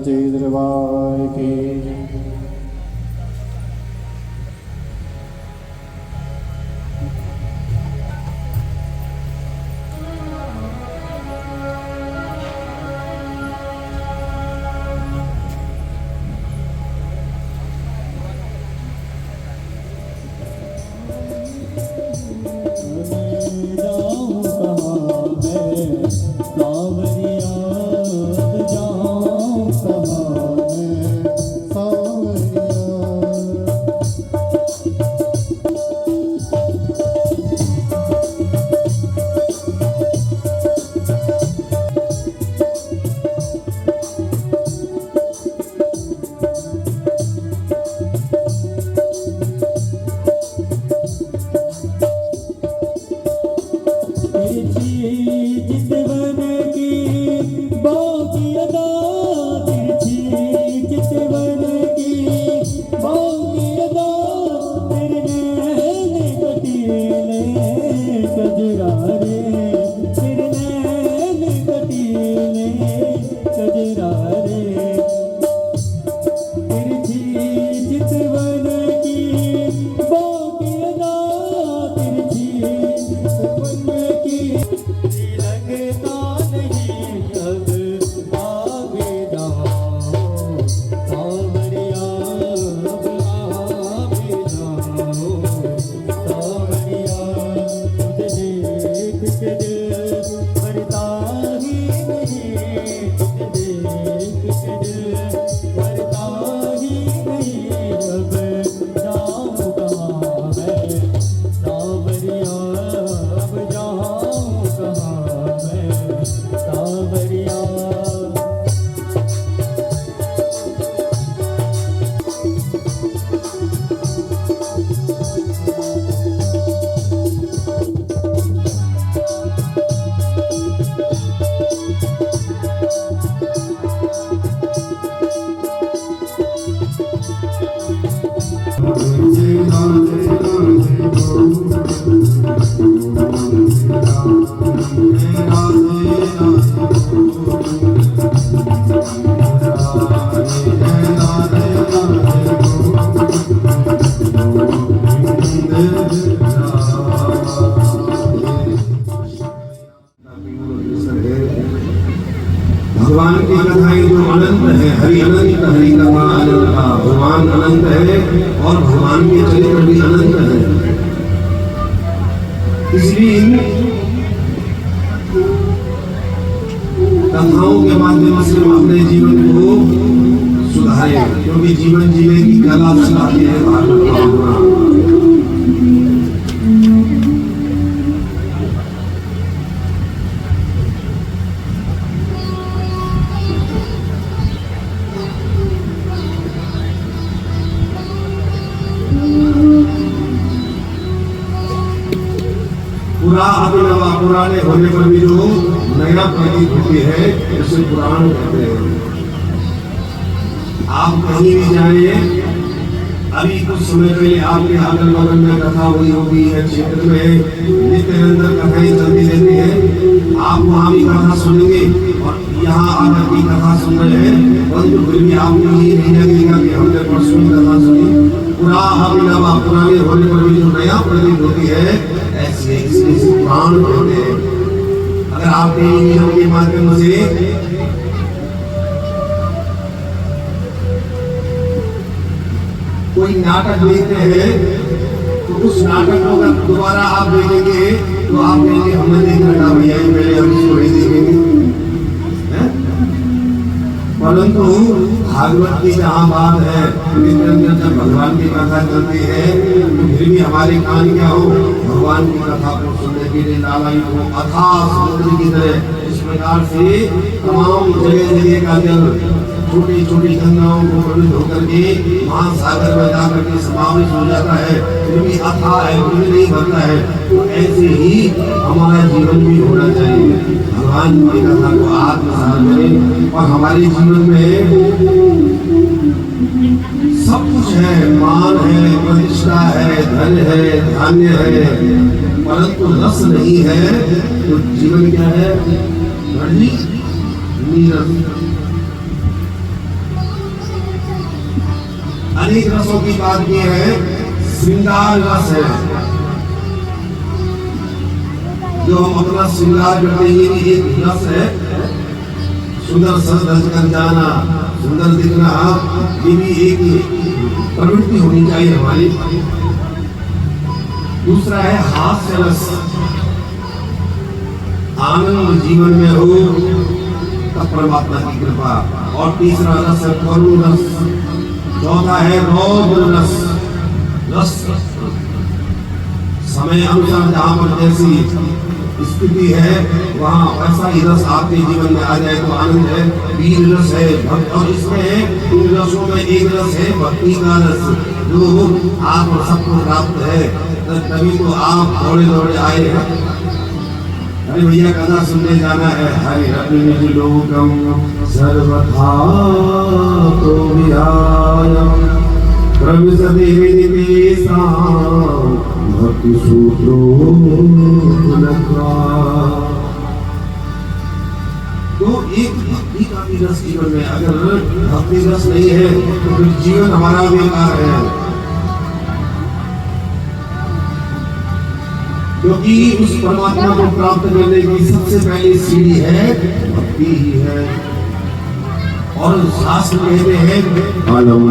सच्चे दरबार की। भगवान की कथाएं जो अनंत है, हरि अनंत, हरि कथा अनंत, भगवान अनंत है और भगवान के चरित्र भी अनंत है। इसलिए इन कथाओं के माध्यम से हम अपने जीवन को सुधारे, क्योंकि जीवन जीने की कला सिखाती है भागवत। पुराने होने पर भी जो नया प्रतीत होती है उसे पुराण कहते हैं। आप कहीं भी जाइए, अभी कुछ समय पहले आपके अगल बगल में कथा हुई होगी है, क्षेत्र में नित्यानंद कथाएं चलती रहती है। आप वहाँ भी कथा सुनेंगे और यहाँ आकर की कथा सुन रहे हैं, परंतु फिर भी आपको ये नहीं लगेगा कि हमने परसों कथा सुनी। पुराने होने पर भी जो नया प्रतीत होती है ऐसे पुराण कहते हैं। अगर आप टेलीविजन के माध्यम से कोई नाटक देखते हैं तो उस नाटक को अगर दोबारा आप देखेंगे तो आप कहेंगे हमने देख रखा भैया, पहले हम इसको नहीं देखेंगे। परंतु भागवत की जहाँ बात है, जब भगवान की कथा चलती है तो फिर भी हमारे कान क्या हो, भगवान की कथा को सुनने के लिए लालायित हो, अथाह समुद्र की तरह। इस प्रकार से तमाम जगह जगह का जल छोटी छोटी गंगाओं को प्रविष्ट होकर के महासागर में जाकर के समावेश हो जाता है, फिर भी अथाह है, फिर नहीं भरता है। तो ऐसे ही हमारा जीवन भी होना चाहिए। भगवान की कथा को आत्मसात करें और हमारे जीवन में सब कुछ है, मान है, प्रतिष्ठा है, धन है, धान्य है, परंतु रस नहीं है तो जीवन क्या है? नीरस। अनेक रसों की बात की है, श्रृंगार रस है जो हम अपना श्रृंगार करते हैं, ये भी एक रस है। सुंदर सज कर जाना, सुंदर दिखना, ये भी एक प्रवृत्ति होनी चाहिए हमारी। दूसरा है हास्य रस, आनंद जीवन में हो तब परमात्मा की कृपा। और तीसरा रस है करुण रस। चौथा है रौद्र रस। रस समय अनुसार जहाँ पर जैसी स्थिति है वहाँ ऐसा ही रस आपके जीवन में आ जाए तो आनंद है। वीर रस है भक्त, और इसमें इन रसों में एक रस है भक्ति का रस जो आप सबको प्राप्त है। तभी तो आप दौड़े दौड़े आए हैं। अरे भैया कथा सुनने जाना है। हरि लोकम सर्वथा तो विहाय प्रविशति विदितेषां भक्ति सूत्रो तो एक भक्ति का भी रस जीवन में, अगर भक्ति रस नहीं है तो फिर जीवन हमारा बेकार है। क्योंकि उस परमात्मा को प्राप्त करने की सबसे पहली सीढ़ी है भक्ति ही है। और शास्त्र कहते हैं अलम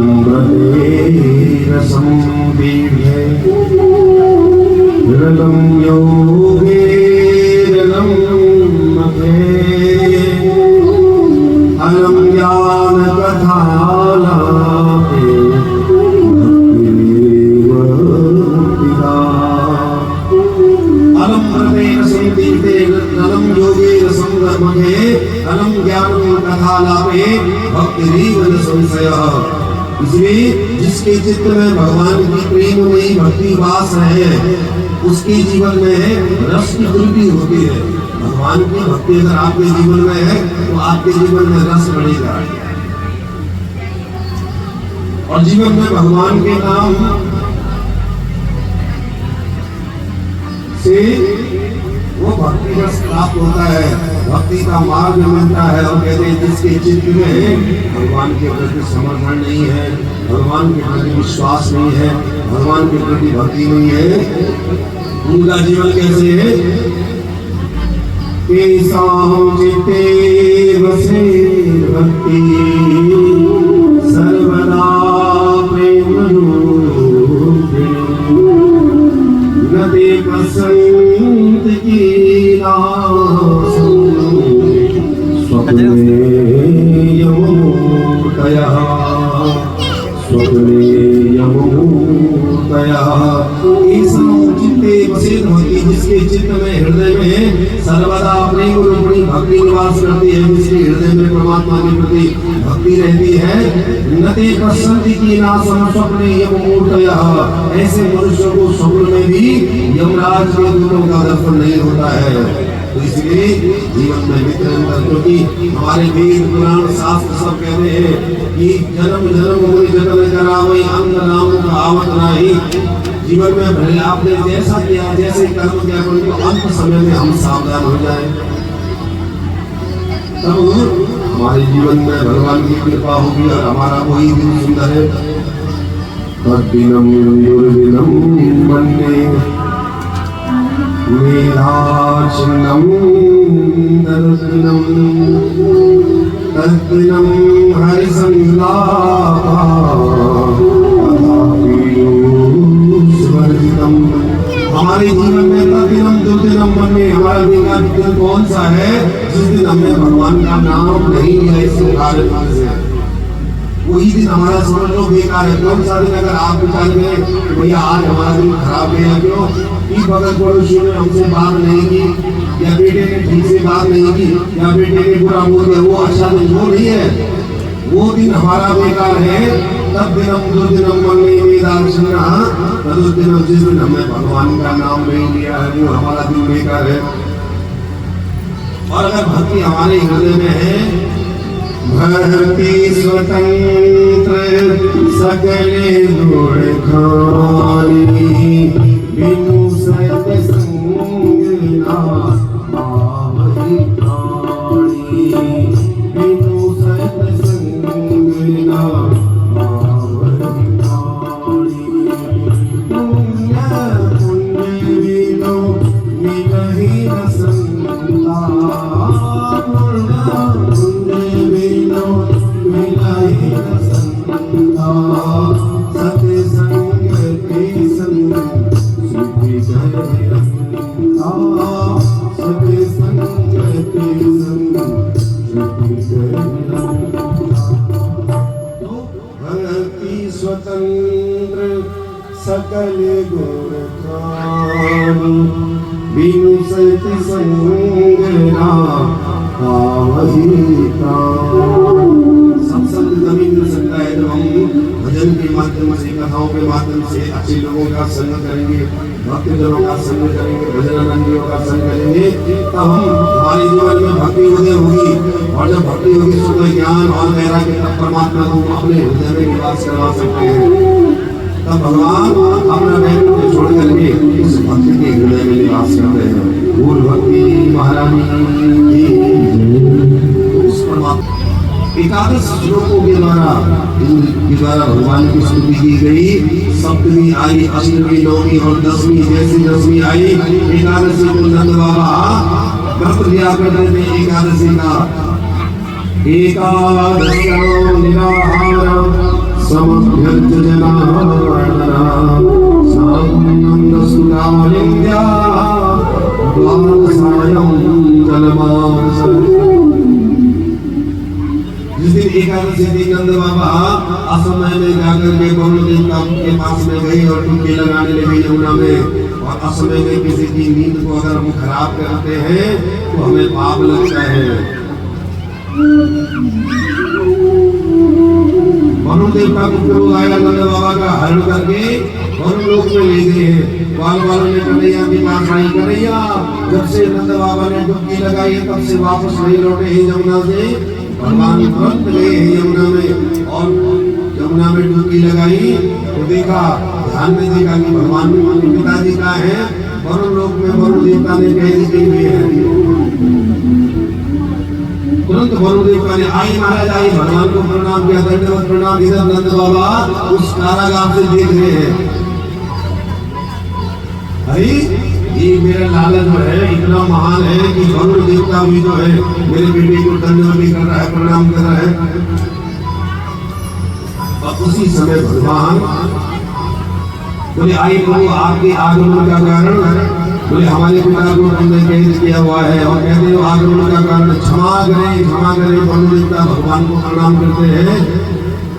रसम दीव्ये रलम योगे रलम मथे अलम ज्ञान कथालापे अलम योगे रसम मथे अलम ज्ञान कथालापे भक्तिरेव संशयः। इसलिए जिसके चित्त में भगवान की प्रेम में भक्ति वास है उसके जीवन में रस की वृद्धि होती है। भगवान की भक्ति अगर आपके जीवन में है तो आपके जीवन में रस बढ़ेगा। और जीवन में भगवान के नाम से वो भक्ति रस प्राप्त होता है, भक्ति का मार्ग मिलता है। और कहते हैं जिसके चित्त में भगवान के प्रति समर्पण नहीं है, भगवान के प्रति विश्वास नहीं है, भगवान के प्रति भक्ति नहीं है, उनका जीवन कैसे है? तेषां चित्ते वसे भक्ति सर्वदा प्रेम नदे बसंत की स्वप्ने यमूर्तयः स्वप्ने यमूर्तयः। चित्ते वसेत भक्ति, जिसके चित्त में हृदय में सर्वदा प्रेम रूपिणी भक्ति निवास करती है, जिसके हृदय में परमात्मा के प्रति भक्ति रहती है। नते प्रसन्ति की नासम स्वप्ने यमूर्तयः। ऐसे मनुष्यों को स्वप्न में भी यमराज के दूतों का दर्शन नहीं होता है। तो इसलिए जीवन में निरंतर, क्योंकि हमारे वेद पुराण शास्त्र सब कहते हैं कि जन्म जन्म मुनि जतन करावई अंग नाम कहावत नाही। जीवन में भले आपने जैसा किया, जैसे कर्म किया, परंतु अंत समय में हम सावधान हो जाए तब हमारे जीवन में भगवान की कृपा होगी और हमारा वही दिन सुंदर है। तद्दिनम दुर्दिनम वन्दे मेधाचिन्नं दर्शनं तद्दिनं हरिसंलापः स्वर्गितम्। हमारे जीवन में तद्दिनं दुर्दिनं वन्दे, हमारा दिन का दिन कौन सा है जिस दिन हमने भगवान का नाम नहीं लिया इस कार्य से, वही दिन हमारा समझ लो बेकार है। कौन सा दिन? अगर आप विचार करें भैया आज हमारा दिन खराब गया, क्यों कि बगल पड़ोसी ने हमसे बात नहीं की, या बेटे ने ठीक से बात नहीं की, या बेटे ने बुरा बोल दिया, वो अच्छा दिन वो नहीं है, वो दिन हमारा बेकार है। तब दिनम दुर्दिनम वन्दे मेधाचिन्नः, तदुद्दिनं जिस दिन हमने भगवान का नाम नहीं लिया है वो हमारा दिन बेकार है। और अगर भक्ति हमारे हृदय में है, भक्ति स्वतंत्र सकले गुण खानी बिनु सत संग ना पावहि प्राणी बिनु सत संग ना पावहि सके संग के संग भक्ति स्वतंत्र सकल गुण खानी बिनु सति संग ना आवही सत्संग तभी मिल सकता है जब हम भजन के माध्यम से, कथाओं के माध्यम से अच्छे लोगों का संग करेंगे, भक्तजनों का संग करेंगे, भजनानंदियों का संग करेंगे, तब हम हमारे जीवन में भक्ति उदय होगी। और जब भक्ति होगी शुद्ध ज्ञान और वैराग्य तब परमात्मा को अपने हृदय में निवास करवा सकते हैं। तब भगवान अपना वैराग्य छोड़ करके उस भक्त के हृदय में निवास करते हैं। भूल भक्ति महारानी उस परमात्मा एकादश श्लोकों के द्वारा भगवान की स्तुति की गई। सप्तमी आई, अष्टमी, नौवीं और दसवीं, जैसी दसवीं आई एकादशी को नंद बाबा व्रत लिया करते थे एकादशी का। एकादश्याम निराहारम समभ्यर्थ जनार्दना सानंद सुरालिंद्या द्वादशायं जलमानसं। जिस दिन एकादशी थी नंद बाबा असमय में जाकर के वरुण देवता के पास में गई और डुबकी लगाने लगी यमुना में। और असमय में किसी की नींद को अगर हम खराब करते हैं तो हमें पाप लगता है। वरुण देवता को क्रोध आया नंद बाबा का हरण करके वरुण लोक में ले गए। बाल बालों ने कन्हैया की पास आई, कन्हैया जब से नंद बाबा ने डुबकी लगाई तब से वापस नहीं लौटे हैं यमुना से। भगवान तुरंत गए यमुना में और यमुना में डुबकी लगाई तो देखा, ध्यान में देखा कि भगवान पिताजी का है। वरुण लोक में वरुण देवता ने कैद किए हुए हैं। तुरंत वरुण देवता ने आई महाराज आई, भगवान को प्रणाम किया, दंडवत प्रणाम। इधर नंद बाबा उस कारागार से देख रहे हैं, अरे ये मेरा लाला जो है इतना महान है कि वरुण देवता भी जो है मेरे बेटे को दंडवत कर रहा है, प्रणाम कर रहा है। और उसी समय भगवान बोले, आई प्रभु आपके आगमन का कारण, बोले हमारे पिता को हमने कैद किया हुआ है और कहते हो आगमन का कारण क्षमा करें, क्षमा करें। वरुण देवता भगवान को प्रणाम करते हैं।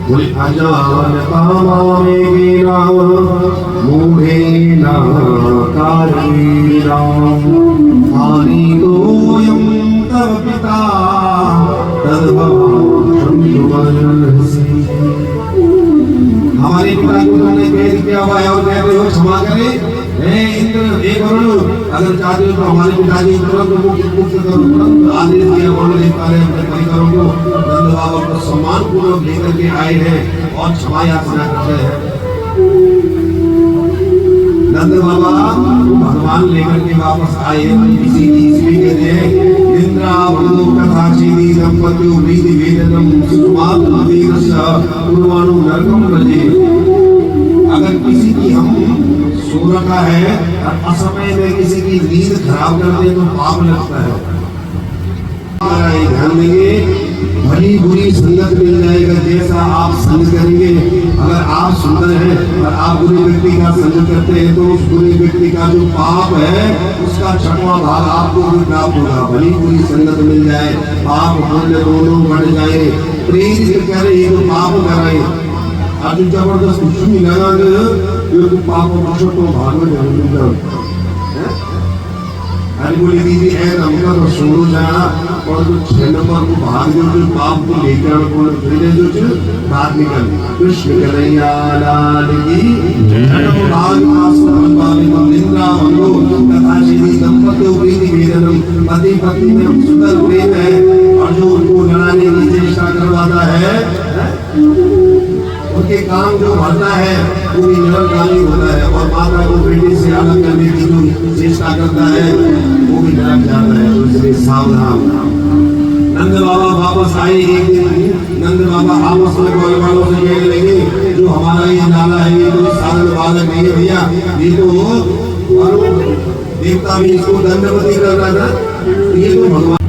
बोले अजानता मामेना मूढ़ेना कालेना आनीतोऽयं तव पिता तद्भवं युवनसि। हमारे पिता को तुमने कैद किया हुआ है और कहते हो क्षमा करें। हे इंद्र, हे वरुण, अगर चाहते हो तो हमारे पिताजी तुरंत मुक्त करो। तुरंत आदेश दिया वरुण देवता ने अपने परिवारों को। नंद बाबा को सम्मान पूर्वक लेकर के आए हैं और क्षमा याचना करते हैं। नंद बाबा भगवान लेकर के वापस आए। इसी ईस्वी के दिन इंद्रावलो कथाचीनी दंपत्यो प्रीति वेदनम सुमात अवेदस्य पूर्वाणु नरकम रजे। अगर किसी की हम सो रखा है और असमय में किसी की नींद खराब कर दे तो पाप लगता है। ध्यान देंगे, भली बुरी संगत मिल जाएगा। जैसा आप संग करेंगे, अगर आप सुंदर हैं और आप बुरे व्यक्ति का संग करते हैं तो उस बुरे व्यक्ति का जो पाप है उसका 6वां भाग आपको भी प्राप्त होगा। भली बुरी संगत मिल जाए, पाप पुण्य दोनों बढ़ जाए। प्रेरित करे ये तो पाप कराए और जो जबरदस्त कुछ नहीं लगा तो पाप तो भाग में मिल जाओ। अरे बोले दीदी है हमका तो सोनो जाना और जो 6 नंबर को भाग जो पाप को लेकर को फिर जो बात निकल कृष्ण कन्हैया लाल की भाग आसमान वाले मंदिरा वनो कथा श्री दंपत्ति प्रीति वेदनम। पति पत्नी में सुंदर प्रेम है और जो उनको लड़ाने की चेष्टा करवाता है उनके काम जो भरता है वो भी नरकगामी होता है। और माता को बेटे से अलग करने की जो चेष्टा करता है वो भी नरक जाता है। तो इसलिए सावधान। नंद बाबा वापस आए एक दिन। नंद बाबा आपस में बोलने वालों से कहने लगे, जो हमारा ये लाला है ये तो साधारण बालक नहीं है भैया, ये तो वरुण देवता भी इसको दंडवती कर रहा था, ये तो भगवान।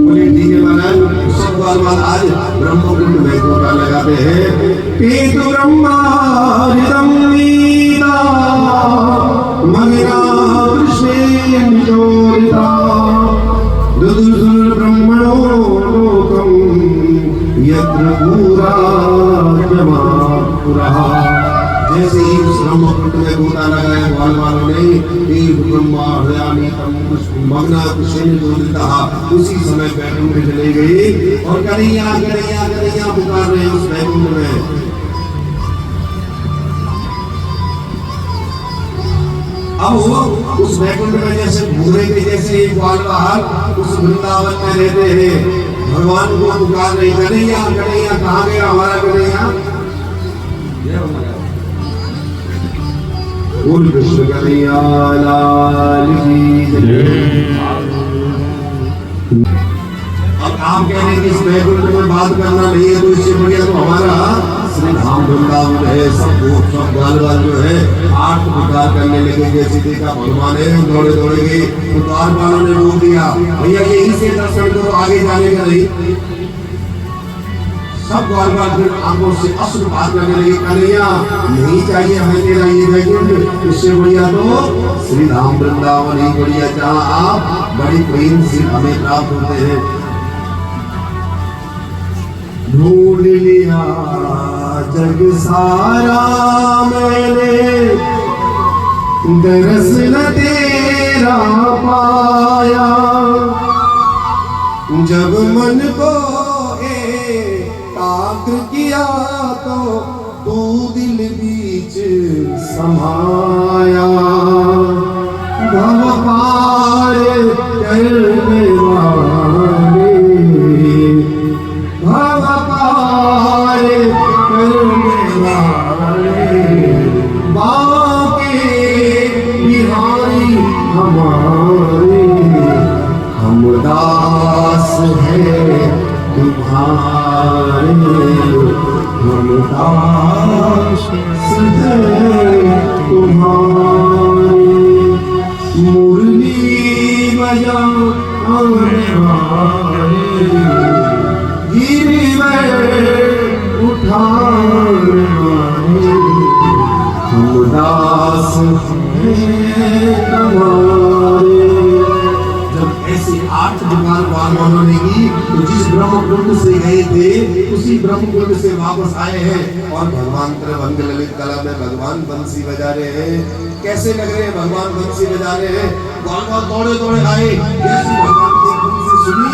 बोले ठीक है महाराज, सब बार आज ब्रह्मकुंड में गोटा लगाते हैं। पेतु ब्रह्मारिदं वीता मगिरा कृष्णेन चोरिता दुदुसुर ब्रह्मणो लोकं यत्र पूरा जमापुरः। जैसे ही उस ब्रह्मपुत्र में गोता लगाया ग्वाल वालों ने ब्रह्मा हृदयानी मग्ना कृष्ण चोरिता, उसी समय बैकुंठ में चले गए और कन्हैया कन्हैया कन्हैया पुकार रहे उस बैकुंठ में। अब उस बैकुंठ में जैसे भूरे के जैसे ग्वाल बाहर उस वृंदावन में रहते हैं, भगवान को पुकार रहे कन्हैया कन्हैया, कहाँ गया हमारा कन्हैया? बोल कृष्ण कन्हैया लाल की जय। अब आप कह रहे हैं कि इस बैकुंठ में बात करना नहीं है, तो इससे बढ़िया तो हमारा श्री धाम वृंदावन है। सब बाल जो है आठ पुकार करने लगे, जैसे देखा भगवान है दौड़े दौड़े गए, तो द्वार वालों ने रोक दिया, भैया यहीं से दर्शन करो, आगे जाने का नहीं। सब द्वार वाले आंखों से अश्रु बात करने लगे, कन्हैया नहीं चाहिए हमें तेरा ये बैकुंठ, इससे बढ़िया तो श्री धाम वृंदावन ही बढ़िया, जहाँ आप बड़ी प्रेम से हमें प्राप्त होते हैं। ढूंढ लिया जग सारा मैंने, दरस न तेरा पाया, जब मन को एकाग्र किया तो तू दिल बीच समाया। भव पार करने वाले, भव पार करने वाले, बाके बिहारी हमारे, हम दास है तुम्हारे, हम दास है तुम्हारे। मुरली बजाने वाले, गिरवे उठाने वाले, हम दास हैं तुम्हारे। जब ऐसे आठ पुकार वालों ने की, तो जिस ब्रह्मकुंड से गए थे उसी ब्रह्मकुंड से वापस आए हैं और भगवान त्रिभंग ललित कला में भगवान बंसी बजा रहे हैं। कैसे लग रहे हैं भगवान बंसी बजा रहे हैं? भगवान दौड़े दौड़े आए, जैसे भगवान की बंसी सुनी,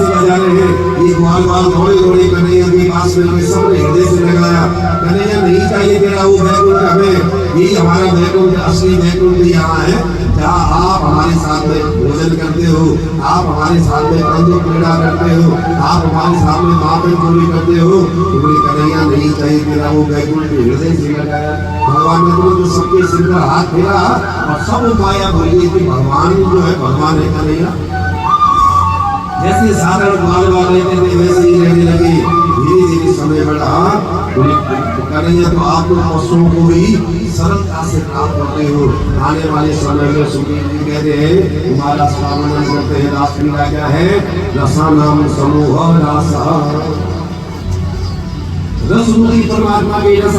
बजा रहे हैं। ये ग्वाल दौड़े दौड़े कन्हैया के पास में सबने हृदय से लगाया, कन्हैया नहीं चाहिए तेरा वो बैकुंठ हमें, यही हमारा बैकुंठ, असली बैकुंठ यहाँ है, जहाँ आप हमारे साथ में भोजन करते हो, आप हमारे साथ में कंदो क्रीड़ा करते हो, आप हमारे साथ में माखन चोरी करते हो। तो बोले कन्हैया नहीं चाहिए तेरा वो बैकुंठ, हृदय से लगाया। भगवान ने तो सबके सिर पर हाथ फेरा और सब माया बोली कि भगवान जो है भगवान है कन्हैया। जैसे साधारण ग्वाल वाले थे वैसे ही रहने लगे। धीरे धीरे समय बढ़ा, कन्हैया तो आप लोग पशुओं को भी सरलता से प्राप्त होते हो। आने वाले समय में सुखदेव जी कहते हैं तुम्हारा वर्णन करते हैं, रासलीला क्या है? रसा नाम समूह रासा, रसरूपी परमात्मा के रस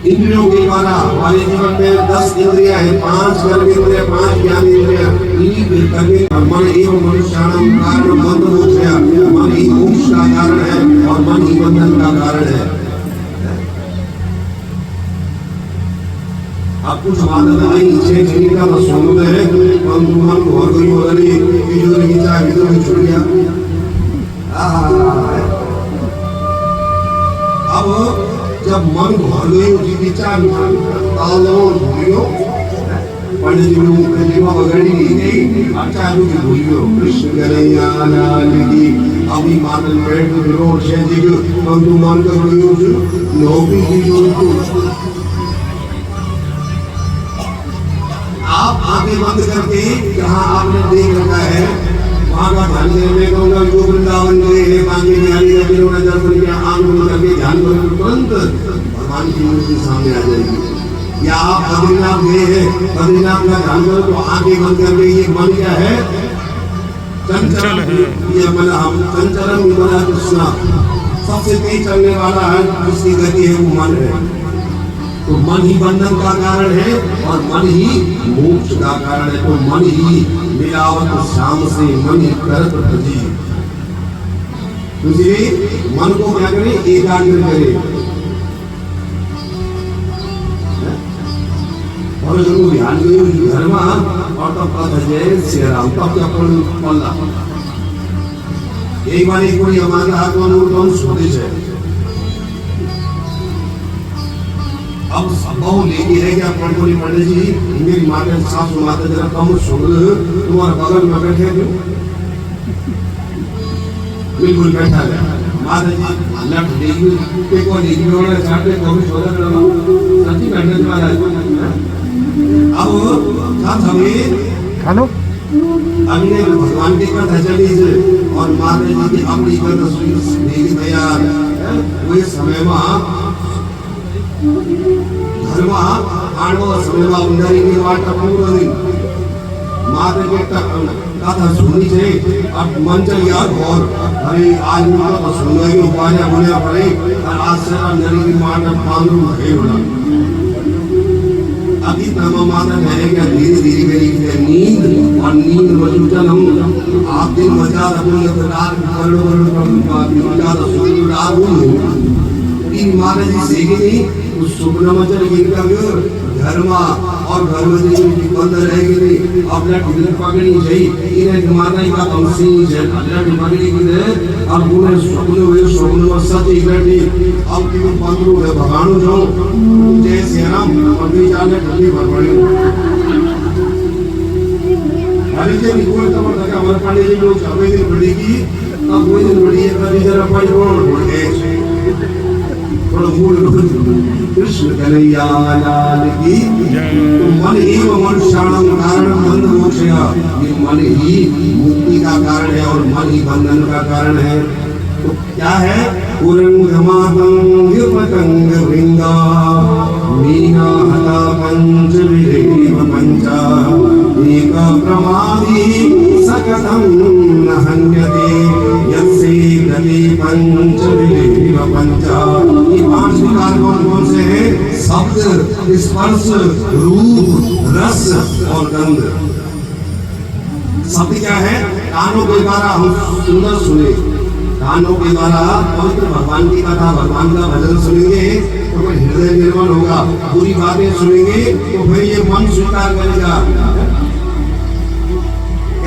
इंद्रियों के द्वारा हमारे जीवन में 10 इंद्रियां हैं, 5 कर्म इंद्रियां, 5 ज्ञान इंद्रियां। मन एवं मनुष्याणाम कारण बंध मोक्ष, मन ही मोक्ष का कारण है और मन ही बंधन का कारण है। अब कुछ मानना नहीं, 6 शरीर का तो सोमत है, मन और कोई बोलनी विजोरी की चाय विजोरी में छूट गया। अब जब मन भर गई उसी की चाय तालो भूलियो, पंडित जी ने जीवा बगड़ी नहीं गई, अच्छा रुकी भूलियो। कृष्ण कन्हैया लाल की। अभी मानन बैठ विरोध से जी को तू मान कर भूलियो नौकरी की जो आप आंखें बंद करके जहाँ आपने देख रखा है वहां का ध्यान करने कहूंगा जो वृंदावन गए हैं बांके बिहारी का जिन्होंने दर्शन किया आंख बंद करके ध्यान करो तुरंत भगवान की मूर्ति सामने आ जाएगी। या आप बद्रीनाथ गए हैं बद्रीनाथ का ध्यान करो तो आंखें बंद करके ये मन क्या है चंचल है, ये मन हम चंचलम विमला कृष्णा सबसे तेज चलने वाला है जिसकी गति है वो मन है। तो मन ही बंधन का कारण है और मन ही मोक्ष का कारण है। तो मन ही मिलावट श्याम से मन ही करत भजी। इसलिए मन को क्या करें एकाग्र करें और जो ध्यान में धर्म और तब पद जय श्री राम तब क्या पल्ला एक बार एक कोई हमारे हाथ में स्वदेश है। अब बहु लेके है क्या पंडित पंडित जी मेरी माता सासू माता जरा कम सुन तुम्हारे बगल में बैठे क्यों बिल्कुल बैठा है माता जी लट देगी के को देगी और चाटे को भी छोड़ दो सच्ची बैठने वाला है। अब साथ हमें खानो अगले भगवान की कथा चली से और माता जी की अपनी कथा सुनी तैयार वो समय में धर्म आणव समय उंडारी की वाट पूरा दिन माता के कथा सुनी थे अब मन चल यार और अरे आज मुझे तो सुनने की उपाय होने पड़े और आज से अंदर की माता पांडु है बोला अभी तमा माता है क्या धीरे धीरे मेरी नींद और नींद मजूदन हम आप दिन मजा अपनी रात मजा इन माता जी सेगी उस सुब्रमचर गिरका धर्म और धर्म की बंद रहेगी नहीं अपना ढिल पकड़ी चाहिए इन्हें माता का तुमसी है अल्लाह पकड़ी की अब उन्हें स्वप्न में सच इकट्ठी अब कि पंद्रह है भगवान जो जय श्री राम अभी जाने ठंडी भर पड़ी हरी के निकोल तब तक हमारे पांडे जी लोग अभी दिन पड़ेगी अब कोई दिन पड़ी है कभी जरा पाई बोल कृष्ण कन्हैया लाल की तो मन ही मनुष्याणम कारण बंध मोक्ष ये मन ही मुक्ति का कारण है और मन ही बंधन का कारण है। तो क्या है उरंगमातंग पतंग वृंदा मीना हता पंच विरेव पंचा एक प्रमादी सकथम न हन्यते यस्य गति पंच विरेव पंचा। ये पांच विकार कौन से हैं? शब्द स्पर्श रूप रस और गंध। शब्द क्या है? कानों के द्वारा हम सुंदर सुने कानों के द्वारा पवित्र भगवान की कथा भगवान का भजन सुनेंगे तो कोई हृदय निर्मल होगा बुरी बातें सुनेंगे तो फिर ये मन स्वीकार करेगा।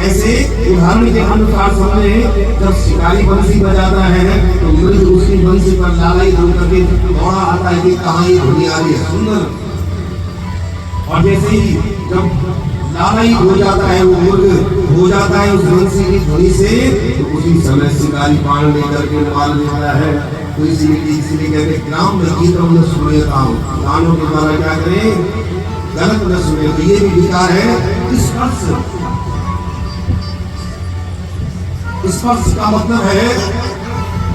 ऐसे उदाहरण के अनुसार समझे जब शिकारी बंसी बजाता है तो मृग उसकी बंसी पर लालाई धो करके दौड़ा आता है कि कहाँ ये धुनी आ रही है सुंदर। और जैसे ही जब लालाई हो जाता है वो मुर्ग हो जाता है उस बंसी की धुनी से तो उसी समय शिकारी बाण लेकर के मार देता है। तो इसीलिए कहते ग्राम में गीतों में सुने काम गानों के द्वारा क्या करें गलत न सुने। तो ये भी विकार है स्पर्श। स्पर्श का मतलब है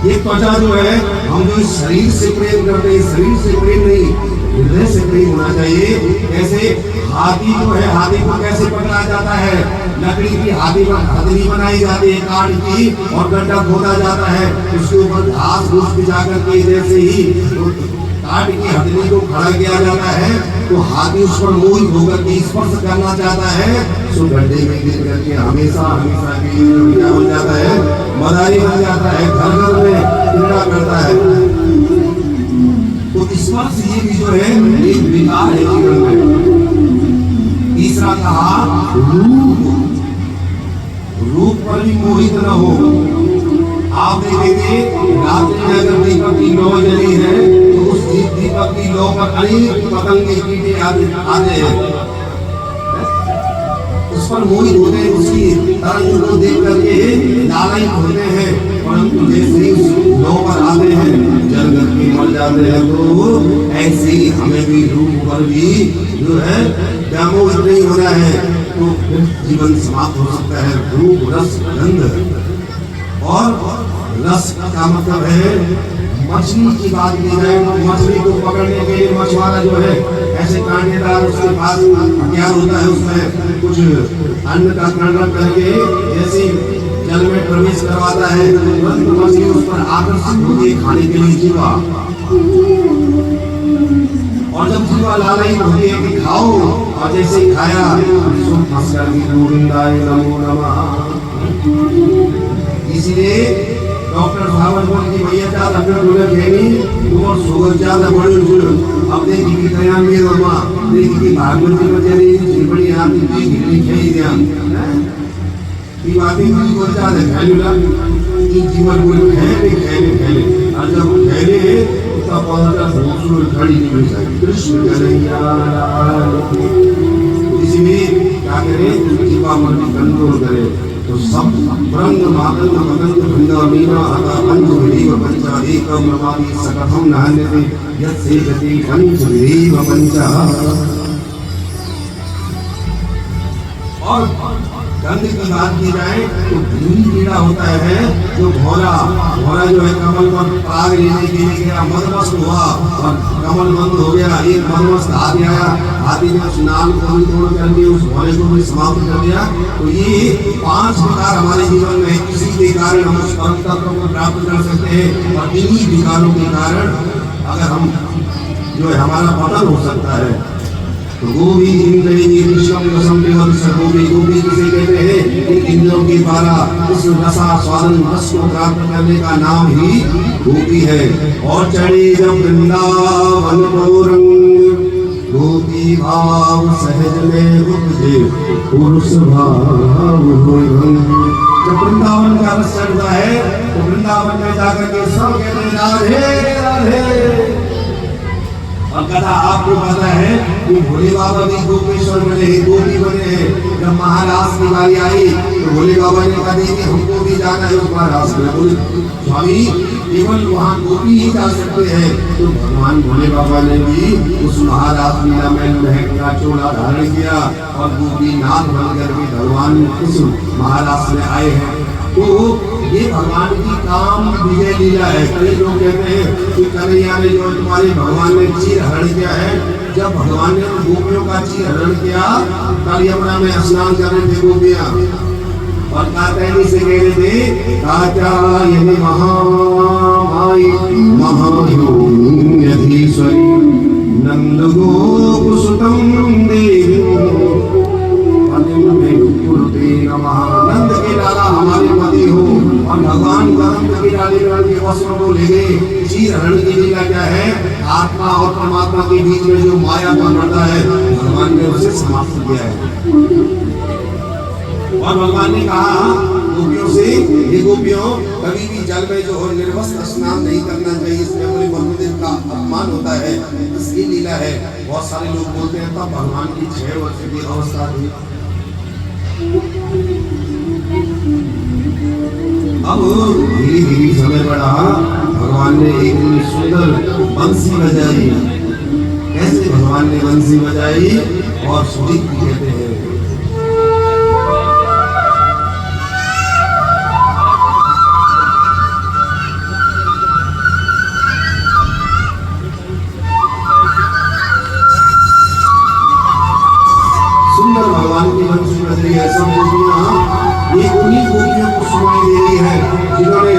ये त्वचा जो है हम जो शरीर से प्रेम करते हैं शरीर से प्रेम नहीं हृदय से प्रेम होना चाहिए। कैसे हाथी जो है हाथी को कैसे पकड़ा जाता है लकड़ी की हाथी पर हथेली बनाई जाती है काट की और गड्ढा खोदा जाता है उसके ऊपर घास फूस बिछा करके जैसे ही काट की हथेली को खड़ा किया जाता है तो हाथी उस पर मोहित होकर के स्पर्श करना चाहता है तो गड्ढे में गिर करके हमेशा हमेशा के लिए क्या बन जाता है मदारी बन जाता है घर घर में पीड़ा करता है। तो स्पर्श ये भी जो है एक विकार है जीवन में। तीसरा कहा रूप पर भी मोहित न हो। आप देखेंगे रात्रि में अगर दीपक की लौ जली है तो उस दीपक की लौ पर अनेक पतंगे कीटे आते हैं उस पर मोहित होते हैं उसकी तरंग को देख करके लालयित होते हैं परंतु जैसे ही उस लौ पर आते हैं जल करके मर जाते हैं। तो ऐसे ही हमें भी रूप पर भी जो है व्यामोह नहीं होना है तो फिर जीवन समाप्त हो सकता है। रूप रस गंध और रस का मतलब है मछली की बात की जाए तो मछली को पकड़ने के लिए मछुआरा जो है ऐसे कांटेदार उसके पास हथियार होता है, उसमें कुछ अन्न का कण रख करके जैसे जल में प्रवेश करवाता है तुरंत मछली उस पर आकर्षित होती है खाने के लिए जीवा। और जब जीवा लालयित होती है कि खाओ, और जैसे ही खाया गोविंदाय नमो नमः। इसलिए डॉक्टर साहब बोल कि भैया जा अपने डोले खेनी तुम और सुगर जा बड़े जुड़ अपने जी की तैयार में वर्मा देखी कि भागवत जी बचेरी जिबड़ी हाथ की गिरनी खेई दिया ई बातें मुझे को जा दे खेलूला ई जीवन बोल खेले और जब खेले तो पौधा सुर खड़ी नहीं हो सकती। कृष्ण कन्हैया इसलिए क्या करे जीवा मन को कंट्रोल करे तो सब ब्रह्म मातंग मतंग भंडा मीना अता पंच विरीव पंचा एकम नमामि सकथम नहन्यते यत्से गति पंच विरीव पंचा। और गंध की बात की जाए तो धूली कीड़ा होता है जो घोड़ा जो है कमल पर पराग लेने के लिए गया, मदमस्त हुआ और कमल बंद हो गया। एक मदमस्त हाथी आया, हाथी ने उस नाल को भी तोड़ करके उस घोड़े को भी समाप्त कर दिया। तो ये 5 विकार हमारे जीवन में किसी के कारण हम उस परम तत्व को प्राप्त कर सकते हैं और इन्हीं विकारों के कारण अगर हम जो है हमारा पतन हो सकता है। तो गोभी इंद्रिय विश्वम रसम देवम सर्वोपि गोभी किसे कहते हैं? इन इंद्रियों के द्वारा उस रसा स्वादन रस को प्राप्त करने का नाम ही गोपी है। और चढ़े जब वृंदावन को रंग गोपी भाव सहज में उपजे पुरुष भाव होय भंग। जब वृंदावन का रस चढ़ता है तो वृंदावन में जाकर के सब कहते हैं राधे राधे। और कथा आपको पता है कि भोले बाबा भी गोपेश्वर बने, गोपी बने हैं। जब महाराज की बारी आई तो भोले बाबा ने कहा कि हमको भी जाना है उस महाराज में। बोले स्वामी केवल वहाँ गोपी ही जा सकते हैं। तो भगवान भोले बाबा ने भी उस महाराज लीला में का चोला धारण किया और गोपी नाथ बन करके भगवान उस महाराज में आए हैं। तो ये भगवान की काम विजय लीला है। कई लोग कहते हैं कि कन्हैया ने जो तुम्हारे भगवान ने चीर हरण किया है। जब भगवान ने गोपियों का चीर हरण किया कल यमुना में स्नान कर रहे थे गोपियां और कात्यायनी से कह रहे थे कात्यायनी महामाई महायोगीश्वरी नंद गोकुसुतम देवी नंद के लाला हमारे पति हो। और भगवान गंध के लाले के वस्त्रों को ले गए। चीर हरण की लीला क्या है? आत्मा और परमात्मा के बीच में जो माया का पर्दा है भगवान ने उसे समाप्त किया है। और भगवान ने कहा गोपियों से, ये गोपियों कभी भी जल में जो निर्वस्त्र स्नान नहीं करना चाहिए, इसमें बोले ब्रह्मदेव का अपमान होता है। इसकी लीला है। बहुत सारे लोग बोलते हैं तब भगवान की 6 वर्ष की अवस्था थी। अब धीरे धीरे समय बढ़ा, भगवान ने एक सुंदर बंसी बजाई। कैसे भगवान ने बंसी बजाई? और सुजीत भी कहते हैं सुंदर भगवान की बंसी बज रही है। सब गोपियां ये उन्हीं गोपियों को सुनाई दे रही है जिन्होंने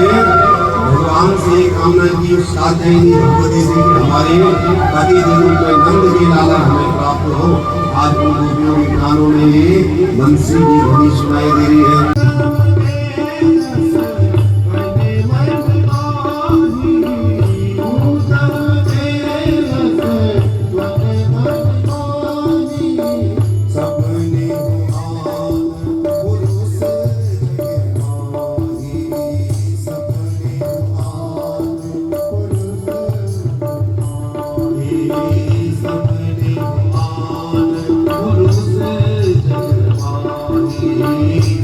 भगवान से कामना की उस कात्यायनी भगवती से कि हमारे पति देवों में नंद के लाला हमें प्राप्त हो। आज उन गोपियों के कानों में ये बंसी की ध्वनि सुनाई दे रही है।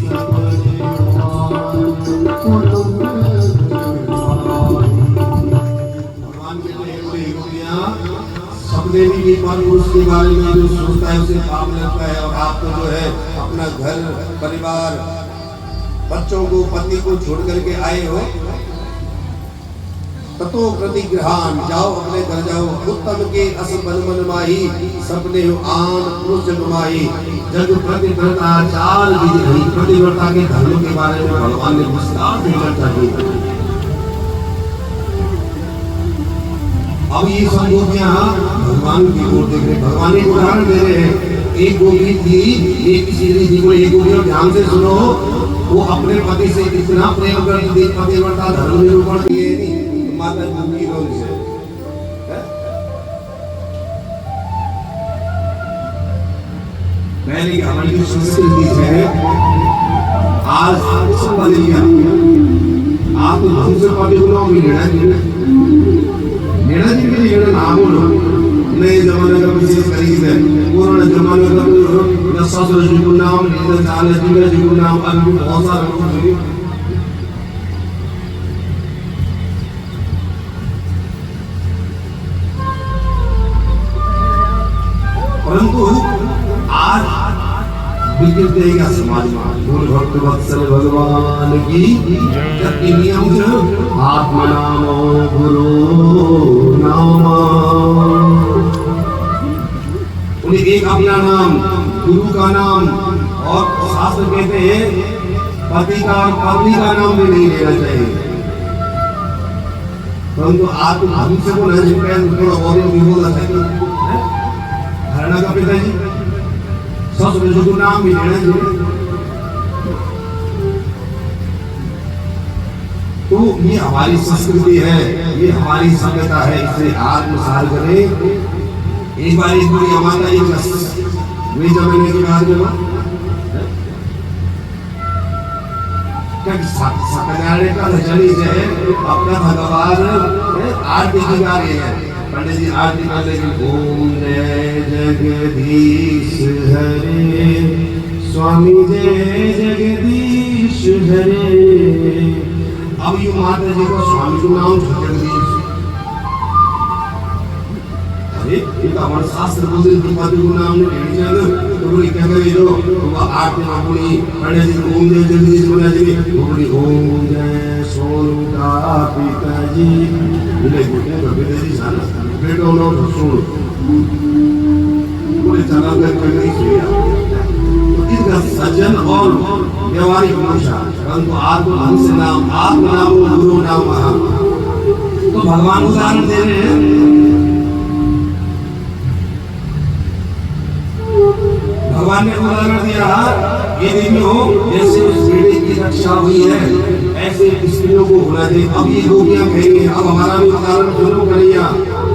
Thank you. देवी के पुरुष के बारे में जो सोचता है उसे पाप लगता है। और आप तो जो है अपना घर परिवार बच्चों को पति को छोड़ करके आए हो। ततो प्रतिग्रहान, जाओ अपने घर जाओ। उत्तम के अस बन मन माही, सपने हो आन पुरुष जग माही। जग प्रतिव्रता चार विधि, प्रतिव्रता के धर्म के बारे में भगवान ने विस्तार से चर्चा की। अब ये सब गोपियां भगवान की ओर देख रहे, भगवान एक उदाहरण दे रहे हैं। एक गोपी थी, एक किसी ऋषि को, एक गोपी, और ध्यान से सुनो, वो अपने पति से इतना प्रेम करती थी, पतिव्रता धर्म निरूपण किए नहीं, माता दुखी लोग से पहले हमारी संस्कृति से आज सब बदल गया। आप तो हमसे पति को मिलेगा जी के लिए नाम बोलो। नए जमाने का विशेष तरीके से पुराने जमाने का तो ससुर जी को नाम, नहीं चाले जी को नाम, अभी बहुत सारे लोग हैं। परंतु आज बिल्कुल देगा समाज में बोल भक्त वत्सल भगवान की जब नियम जो आत्मा नामो गुरु नामा, उन्हें एक अपना नाम, गुरु का नाम, और शास्त्र कहते हैं पति का और पत्नी का नाम भी नहीं लेना चाहिए। परंतु आज तो हमसे को नहीं जिनका थोड़ा और भी बोला चाहिए। हरणा का पिताजी ससुर जी को नाम भी लेना चाहिए। तो ये हमारी संस्कृति है, ये हमारी सभ्यता है, इसे आत्मसात करें। एक बार एक बड़ी माता एक वे जमाने के बाद में क्या सकनारे का चली है अपना भगवान आरती की गा रही है। पंडित जी आरती कर लेकिन ओम जय जगदीश हरे, स्वामी जय जगदीश हरे। अब ये माता जी को स्वामी को नाम जगदीश, अरे ये तो हमारे शास्त्र बोलते हैं पति को नाम नहीं लेना चाहिए। तो बोली क्या करे जो आरती में बोली पंडित जी ओम जय जगदीश बोला जी, बोली ओम जय सोनू का पिताजी, बोले पिताजी साना बेटो नो सुन, बोले चला कर नहीं सुनिया। तो इसका सज्जन और व्यवहारिक भाषा, परंतु आत्म से नाम, आत्म नाम गुरु नाम। तो भगवान उदाहरण दे रहे हैं, भगवान ने उदाहरण दिया, ये देवियों जैसे उस बेटे की रक्षा हुई है ऐसे स्त्रियों को होना चाहिए। अब ये गोपियां कहेंगे, अब हमारा भी उदाहरण सुनो कन्हैया।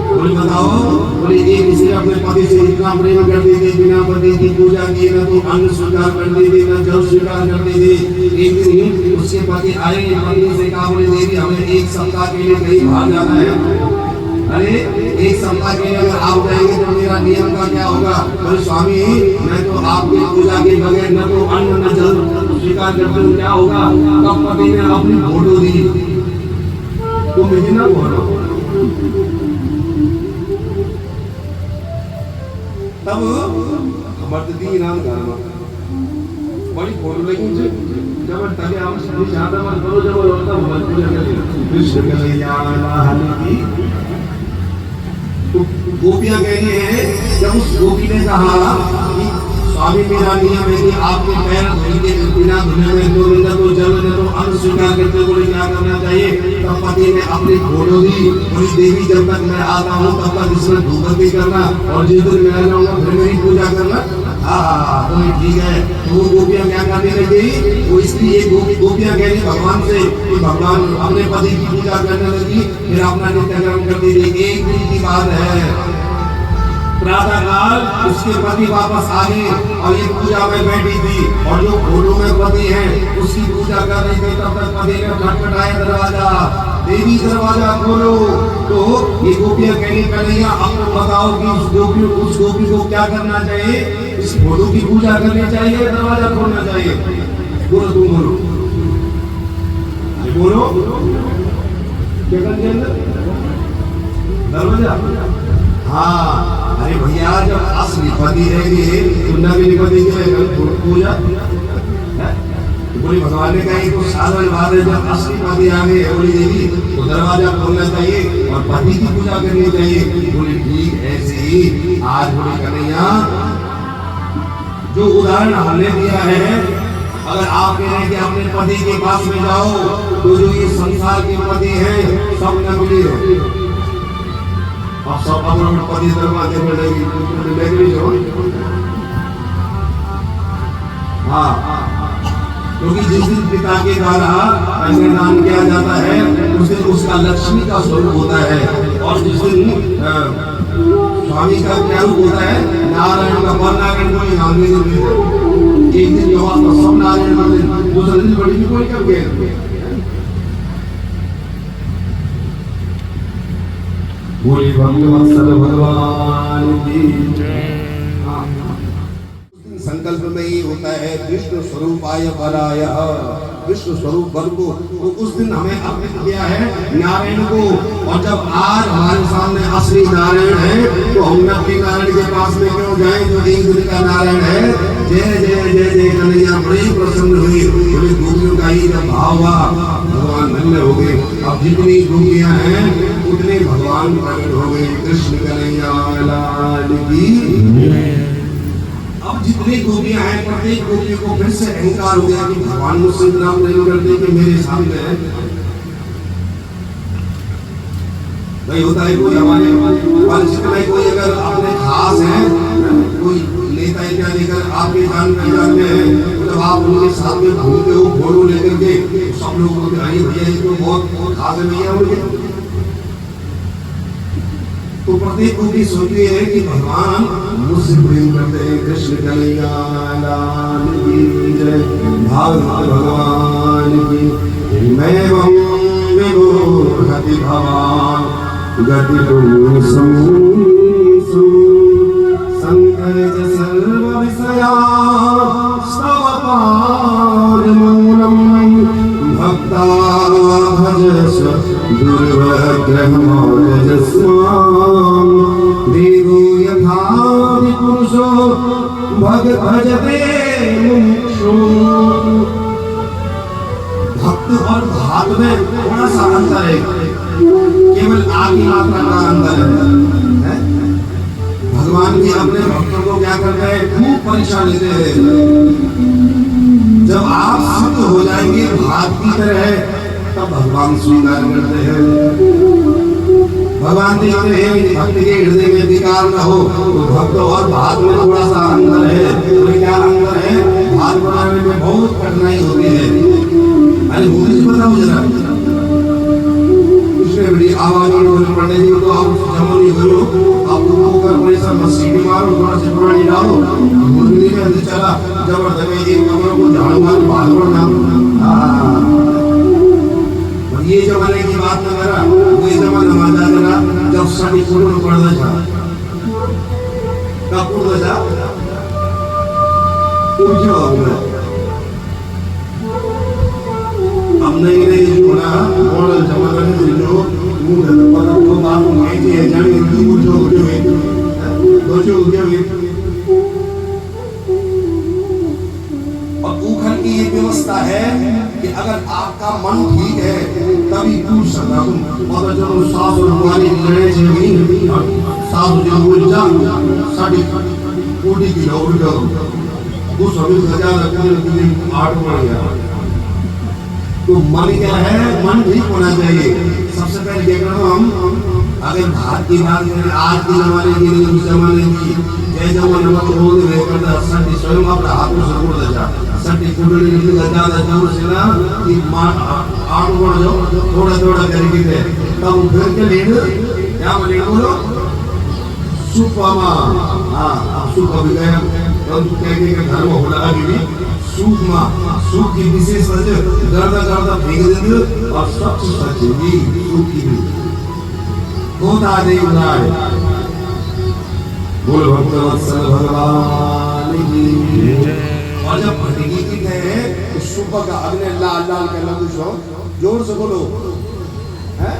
बोले बताओ, बोले एक स्त्री अपने पति से इतना प्रेम करती थी, बिना पति की पूजा किए न तो अन्न स्वीकार करती थी न जल स्वीकार करती थी। एक दिन उसके पति आए, पत्नी से कहा, बोले देवी हमें एक सप्ताह के लिए कहीं बाहर जाना है। अरे एक सप्ताह के लिए अगर आप जाएंगे तो मेरा नियम का क्या होगा? बोले स्वामी मैं तो आपकी पूजा के बगैर न तो अन्न न जल स्वीकार करते हूँ, क्या होगा? तब पति ने अपनी फोटो दी, तुम इतना बोलो। तब हमारे दी नाम घर में बड़ी फोटो लगी मुझे, जब तभी हम सभी ज्यादा मत करो, जब होता हूँ पूजा करें कृष्ण कन्हैया लाल की। तो गोपियां कह रही है, जब उस गोपी ने कहा कि स्वामी मेरा नियम है कि आपके पैर धोने बिना धुने में दो न तो जल न तो अन्न स्वीकार करते, बोले क्या करना चाहिए? तब पति ने अपनी फोटो दी, बोली देवी जब तक मैं आता हूँ तब तक इसमें धूप भी करना और जिस दिन मैं जाऊंगा फिर मेरी पूजा करना। तो ठीक है। तो वो गोपियां क्या करने लगी, वो स्त्री एक गोपियां कह रही भगवान से कि भगवान अपने पति की पूजा करने लगी, फिर अपना नित्य कर्म करती थी। एक दिन की बात है, प्रातः काल उसके पति वापस आ गए और ये पूजा में बैठी थी, और जो फोटो में पति है उसकी पूजा कर रही थी। तब तक पति ने खटखटाया दरवाजा, देवी दरवाजा खोलो। तो ये गोपियां कहने कन्हैया अब तो बताओ कि उस गोपी को क्या करना चाहिए? इस फोटो की पूजा करनी चाहिए, दरवाजा खोलना चाहिए? बोलो तुम बोलो, बोलो क्या करने अंदर दरवाजा? हाँ, अरे भैया जब असली पति रहेंगे तो नकली पति के लिए पूजा तो बोली भगवान ने कहा तो साधारण बात है, जब असली पति आ गए बोली देवी तो दरवाजा खोलना चाहिए और पति की पूजा करनी चाहिए। बोली ठीक ऐसे ही आज बोली कन्हैया जो उदाहरण हमने दिया है, अगर आप कह रहे हैं कि अपने पति के पास में जाओ तो जो ये संसार के पति हैं सब नकली है, अब सब अपना पति दरवाजे में नकली जो हाँ, क्योंकि जिस दिन पिता के द्वारा कन्यादान किया जाता है उस दिन उसका लक्ष्मी का स्वरूप होता है, और जिस दिन स्वामी का क्या रूप होता है नारायण का, पर नारायण कोई नामी दिन एक दिन जो तो सब नारायण मंदिर, दूसरे दिन बड़ी भी कोई कर गए। बोली भक्तवत्सल भगवान की संकल्प में ही होता है विष्णु स्वरूपाय वराय, विष्णु स्वरूप वर को, तो उस दिन हमें अर्पित किया है नारायण को। और जब आज हमारे सामने असली नारायण है तो हम नकली नारायण के पास में क्यों जाएं जो एक दिन का नारायण है। जय जय जय जय कन्हैया बड़ी प्रसन्न हुई, बोले गोपियों का ही जब भाव हुआ भगवान धन्य हो गए। अब जितनी गोपियां हैं उतने भगवान प्रकट हो गए। कृष्ण कन्हैया लाल की। अब जितनी गोपियां हैं प्रत्येक गोपी को फिर से अहंकार हो गया कि भगवान मुझसे इतना प्रेम करते कि मेरे सामने है भाई। होता है कोई हमारे परिचित में कोई अगर अपने खास है कोई नेता क्या लेकर आपके जान पहचान में है, तो जब आप उनके साथ में घूमते हो फोटो लेकर के सब लोग बोलते हैं भैया ये तो बहुत खास है भैया उनके। तो प्रत्येक गोपी सोचती है कि भगवान मुझसे प्रेम करते हैं। कृष्ण कन्हैया लाल की जय, भागवत भगवान की। मैं विभूति भवान गति संकज सर्व विषया स्तवपादमूलम भक्ता भजस दुर्वग्रहमाजस्वाम देवो यथादि पुरुषो भजते मुमुक्षु। भक्त और भाग में थोड़ा सा अंतर है, केवल आदि मात्रा का अंतर है। भगवान भी अपने भक्तों को क्या करते हैं खूब परीक्षा लेते हैं। जब आप सिद्ध हो जाएंगे भाग की तरह तब भगवान स्वीकार करते हैं। भगवान देखते हैं भक्त के हृदय में विकार न हो, तो भक्त और भाग में थोड़ा सा अंतर है। तो क्या अंतर है, भाग बनाने में बहुत कठिनाई होती है। अरे मुझे बताओ जरा, इसमें बड़ी आवाज पड़ने की तो आप जमा नहीं करो, आप प्रेशर मशीन मारो, थोड़ा सा पानी डालो, मुर्गी में चला जबरदस्त एक कमरों को झाड़ू मार भाग बढ़ना। ये जमाने की बात न करा, वही जमाना माजा करा जब सभी पूर्ण पड़ता था। कब पूर्ण था? पूछो अब नहीं जो ना मॉडल जमाना में जो मुंह पता तो बात नहीं है जाने क्यों जो है दो जो है। और ऊखल की ये व्यवस्था है कि अगर आपका मन ठीक है तभी पूछ सकता हूँ। मतलब जब सास और हमारी लड़े चाहिए सास जो बोल जा साड़ी कोटी की लोग उस अभी सजा रखने 8 पड़ गया। तो मन क्या है, मन ठीक होना चाहिए। सबसे पहले देख रहा हूँ हम अगर भारत की बात करें आज के जमाने की नहीं उस जमाने की जय जमाने में रोज करता सटी स्वयं अपना हाथ में सपोर्ट दे सटी कुंडली निकल ज्यादा जोर से ना कि आठ बढ़ जाओ थोड़ा थोड़ा करके दे तब फिर के लिए क्या बोले बोलो सुपमा। हाँ सुप अभी गया तो कहेंगे कि धर्म हो लगा भी सूक्ष्म सुख की विशेष वजह गर्दा गर्दा फेंक देंगे और स्वच्छ सचेगी सुख की होता नहीं उदार। बोल भक्तवत्सल भगवान की। और जब भटकी की है तो सुबह का अगले लाल लाल का लघु जोर से बोलो है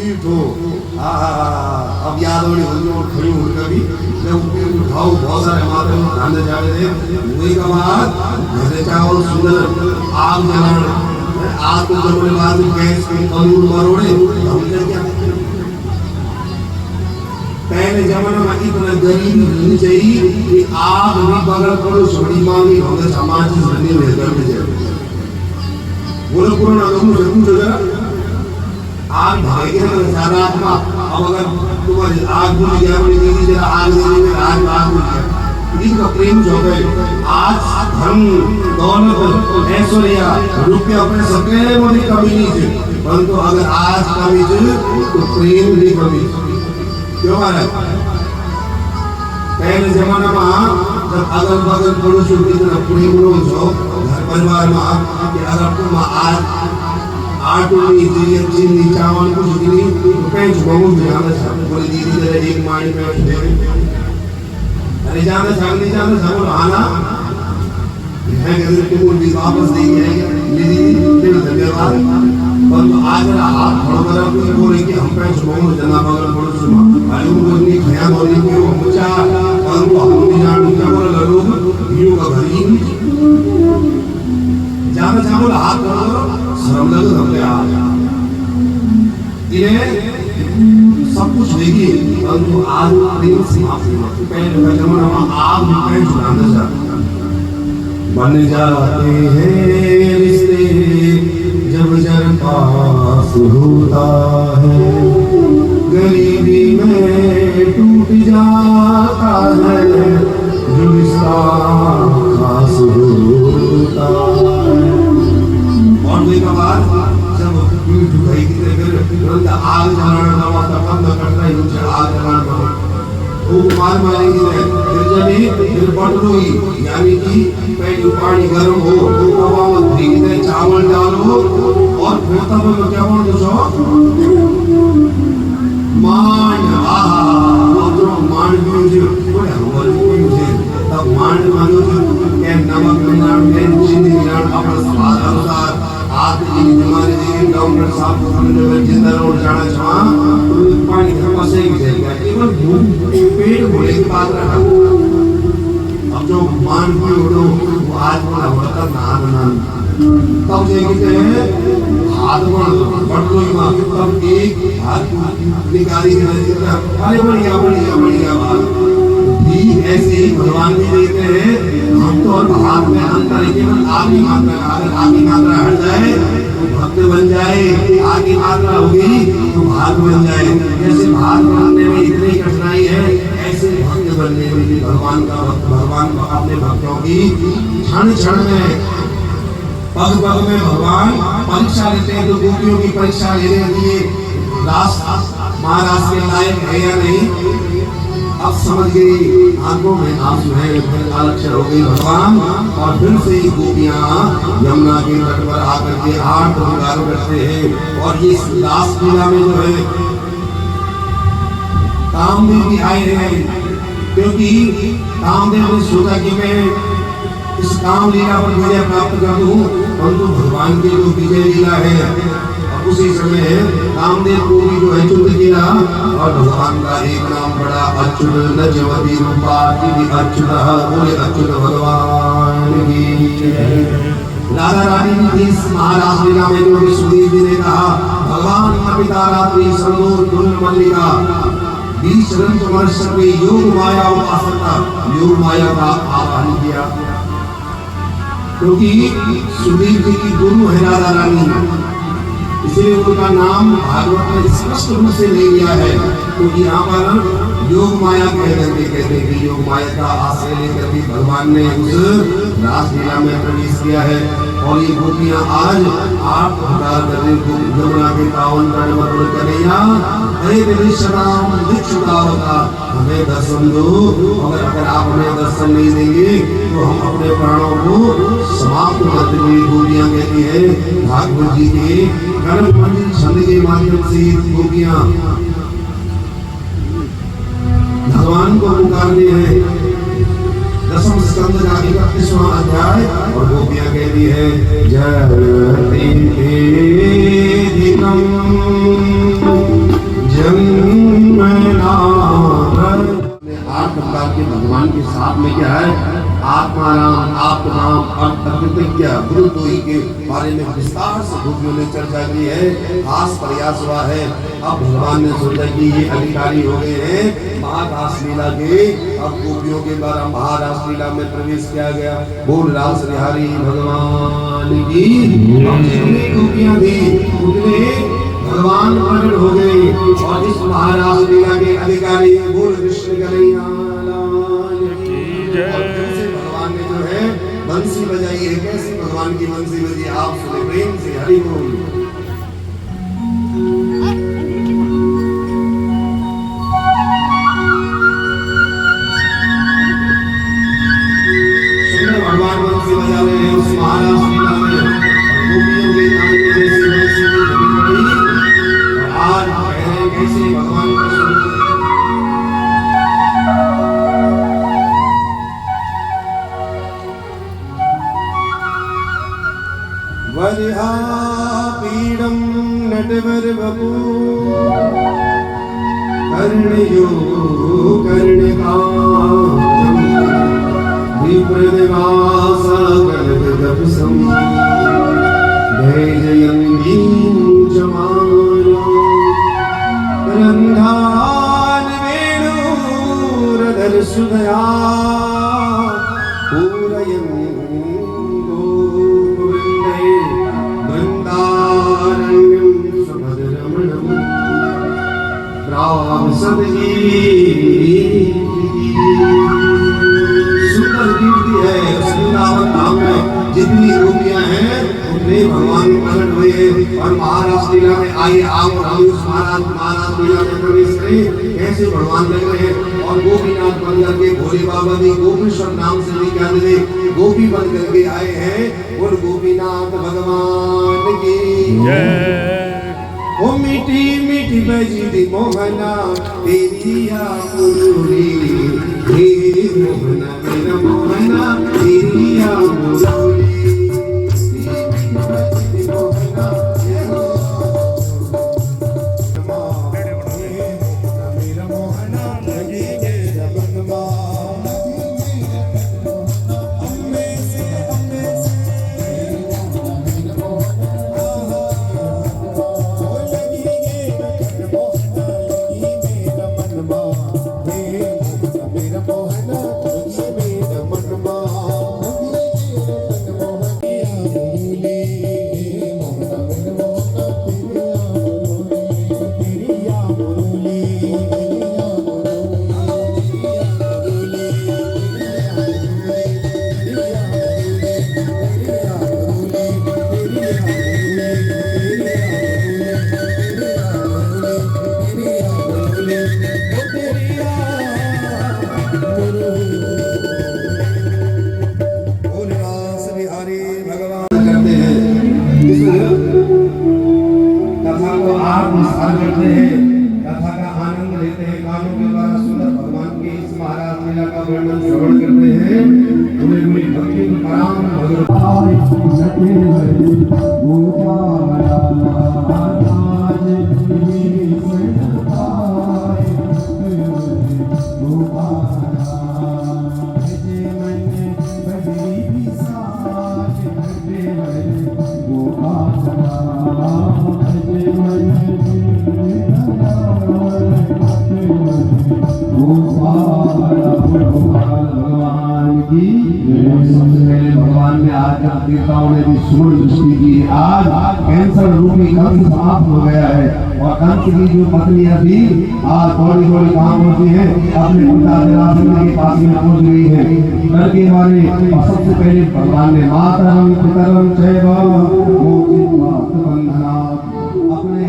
पीठ हो, अब याद होने हो खड़ी हो कभी जब पीठ उठाओ बहुत सारे माता में खाने जा रहे थे वही का बाद घरे चावल सुंदर आग जलाना आग को जलने बाद गैस के तंदूर मरोड़े हम क्या पहले जमाना में इतना गरीब नहीं चाहिए कि आग भी बगल पड़ो छोड़ी मांगी होगा समाज से बने हुए घर में जाए बोलो पुराना लोगों से पूछो जरा आग भागे ना सारा आत्मा अब अगर तुम्हारी आग बुझ गया बोले दीदी जरा आग दे दे आग बुझ गया इसका प्रेम जो है आज धन दौलत ऐश्वर्या रुपया अपने सबके में कमी नहीं थी परंतु अगर आज कमी थी तो प्रेम भी कमी क्यों महाराज पहले जमाना में जब अगल बगल पड़ोसियों की तरफ प्रेम लोग जो घर परिवार में कि अगर तुम आज आटो नहीं चाहिए चीनी चावल कुछ भी नहीं तो पैंच बहुत ज्यादा सब बोले दीदी जरा एक माड़ी पैंच दे अरे ज्यादा सब नहीं ज्यादा सब आना मैं कहते तुम भी वापस नहीं आएगा दीदी धन्यवाद परंतु आज हाथ बड़ा कोई बोले कि हम पैंच बहुत जना बगल पड़ोस में आयु को नहीं खया बोले कि वो बच्चा परंतु हम नहीं जान क्या बोला लोग वीडियो का घरी ज्यादा चावल हाथ बड़ा शर्म लगे हमने आज इन्हें सब कुछ देखिए परंतु आज प्रेम समाप्त नहीं पहले का जमाना में आग में पैर छुड़ाना चाहता बन जाते हैं रिश्ते जब जर पास होता है गरीबी में टूट जाता है जो रिश्ता खास होता है और वही का बाद जब पीठ उठाई की फिर तुरंत आग जलाना दवा बंद करना ही उनसे आग जलाना वो मार मारेंगे फिर बटलोई यानी कि पहले पानी गर्म हो तो तवा में भीग दे चावल डालो और फिर तब में क्या बोल दो मान जो मान भी मुझे बोले हमारे कोई मुझे तब मान मानो जो क्या नमक मिलान क्या चीनी मिलान अपना स्वाद अनुसार आज इन हमारे जी डॉक्टर साहब को हमने जब जिंदा रोड जाना चाहा तो पानी थमा से ही जाएगा केवल भूख पेट भरने की बात रहा अब जो मान भी उठो वो आज बड़ा होता ना तब ये कहते हैं हाथ बढ़ो ही तब एक हाथ निकाली के नजदीक अरे बढ़िया बढ़िया बढ़िया बात भी ऐसे ही भगवान भी देते हैं हम तो और हाथ में अंतर है केवल आगे मात्रा अगर आगे मात्रा हट जाए तो भक्त बन जाए आगे मात्रा होगी तो भाग बन जाए जैसे भाग बनने में इतनी कठिनाई है ऐसे भक्त बनने में भी भगवान को अपने भक्तों की क्षण क्षण में पग पग में भगवान परीक्षा लेते हैं तो गोपियों की परीक्षा लेने के लिए महाराज के लायक है या नहीं अब समझ गई आंखों में आंसू है फिर आलक्षण हो गई भगवान और फिर से ही गोपियां यमुना के तट पर आकर के आठ प्रकार करते हैं और ये लास्ट लीला में जो है कामदेव भी आए हैं क्योंकि कामदेव ने सोचा कि मैं इस काम लीला पर विजय प्राप्त कर दूं परंतु भगवान की जो विजय लीला है उसी समय कामदेव को भी जो है चुन किया और भगवान का एक नाम बड़ा अच्युत नजवती रूपा अच्युत बोले अच्युत भगवान की राधा रानी की इस महाराज लीला में जो सुधीर जी ने कहा भगवान का पिता रात्रि संदूर धुन मल्लिका बीच रंग वर्ष में योग माया उपासना योग माया का आह्वान किया क्योंकि सुधीर जी की गुरु है राधा रानी इसलिए उनका नाम भागवत में स्पष्ट रूप से ले लिया है क्योंकि यहाँ पर योग माया कहते हैं कि योग माया का आश्रय लेकर के भगवान ने उस रासलीला में प्रवेश किया है और ये गोपियां आज आप प्रकार करने को यमुना के पावन तट कन्हैया हे विश्राम दीक्षुतावता हमें दर्शन दो अगर आप हमें दर्शन नहीं देंगे तो हम अपने प्राणों को समाप्त कर देंगे गोपियां कहती है भागवत जी के कर्म मंदिर छंद के माध्यम से गोपियां भगवान को पुकारते हैं दसम स्कंद का 31वां अध्याय और गोपियां कहती है जय भगवान के साथ में क्या है, आत्माराम, आत्माराम और प्रतिज्ञा गुरुद्वयी के बारे में विस्तार से गोपियों ने चर्चा की है, खास प्रयास हुआ है। अब भगवान ने सोचा कि ये अधिकारी हो गए हैं महारास लीला के, अब गोपियों के द्वारा महारास लीला में प्रवेश किया गया। बोल रास बिहारी भगवान की। अब जितनी गोपियां थी उतने भगवान प्रकट हो गए और इस महारास लीला के अधिकारी बोल कृष्ण कन्हैया लाल की जय। और कैसे भगवान ने जो है बंसी बजाई है, कैसे भगवान की बंसी बजी, आप सुने प्रेम से हरि बोल। सुंदर भगवान बंसी बजा रहे हैं उस महारास लीला में, और गोपियों के कान में जैसे बंसी बजी और आज कह रहे हैं कैसे भगवान का वरिहा पीडम नटवर वपु कर्णयो कर्णिकांतम विप्रदिवास गलगदपसम जयंती जमाना रंधान वेणुरधर सुधया पूरयन् सुंदर कीर्ति है वृंदावन धाम में, जितनी गोपियां हैं उतने भगवान प्रकट हुए और महारास लीला में आए। आप और हम उस महारास लीला में प्रवेश करें, कैसे भगवान लग रहे हैं। और गोपीनाथ बन करके भोले बाबा भी गोपीश्वर नाम से भी क्या दे गोपी बन करके आए हैं। और गोपीनाथ भगवान की जय। ओ मीठी मीठी बजी मोहना तेरी आमुरी, हे मोहना मेरा मोहना तेरी आमुरी, करते हैं, कथा का आनंद लेते हैं, कानों के द्वारा सुंदर भगवान की इस महाराज लीला का वर्णन श्रवण करते हैं। उन्हें बड़ी भक्ति पराम भगवान भगवान ने आज देवताओं ने भी सुवर्ण दृष्टि की। आज कैंसर रूपी कंस समाप्त हो गया है और कंस की जो पत्नियां थी आज थोड़ी थोड़ी काम होती है अपने पिता जरासंध के पास में पहुंच गई है। डर के मारे सबसे पहले भगवान ने मातरम पितरम चैव अपने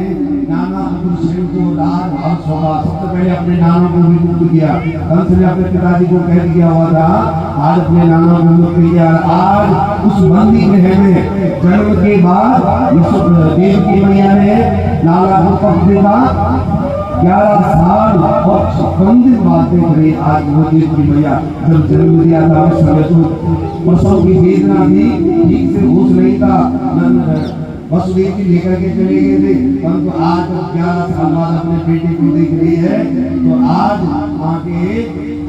नाना पुरुष को राज हर्ष होगा, सबसे पहले अपने नाना को भी मुक्त किया। कंस ने अपने पिताजी को कह दिया हुआ था आज अपने नाना को मुक्त किया। आज उस बंदी गृह में जन्म के बाद देव की मैया ने नाना को पक्ष देखा 11 साल और 56 दिन बाद में आज वो देव की मैया जब जन्म दिया था प्रसव की वेदना थी, ठीक से होश नहीं था, वसुदेव जी लेकर के चले गए थे, परंतु आज 11 साल बाद अपने बेटे को देख रही है तो आज माँ के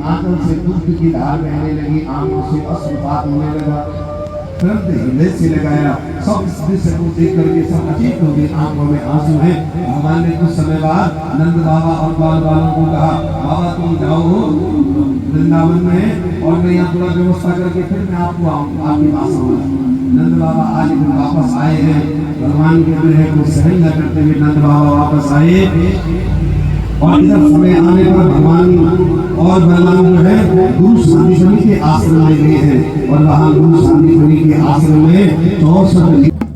आंखों से दूध की धार बहने लगी, आंखों से अश्रुपात होने लगा। तुरंत हृदय से लगाया, सब इस दृश्य को देख करके सब अचेत हो गए, आंखों में आंसू है। भगवान ने कुछ समय बाद नंद बाबा और बाल बालों को कहा, बाबा तुम जाओ वृंदावन में और मैं यहाँ थोड़ा व्यवस्था करके फिर मैं आपको आपके पास आऊंगा। नंद बाबा आज फिर वापस आए हैं। भगवान के विरह को सहन न करते हुए नंद बाबा वापस आए और इधर समय आने पर भगवान और बलराम जो है गुरु सांदीपनि के आश्रम में गए हैं और वहाँ गुरु सांदीपनि के आश्रम में 64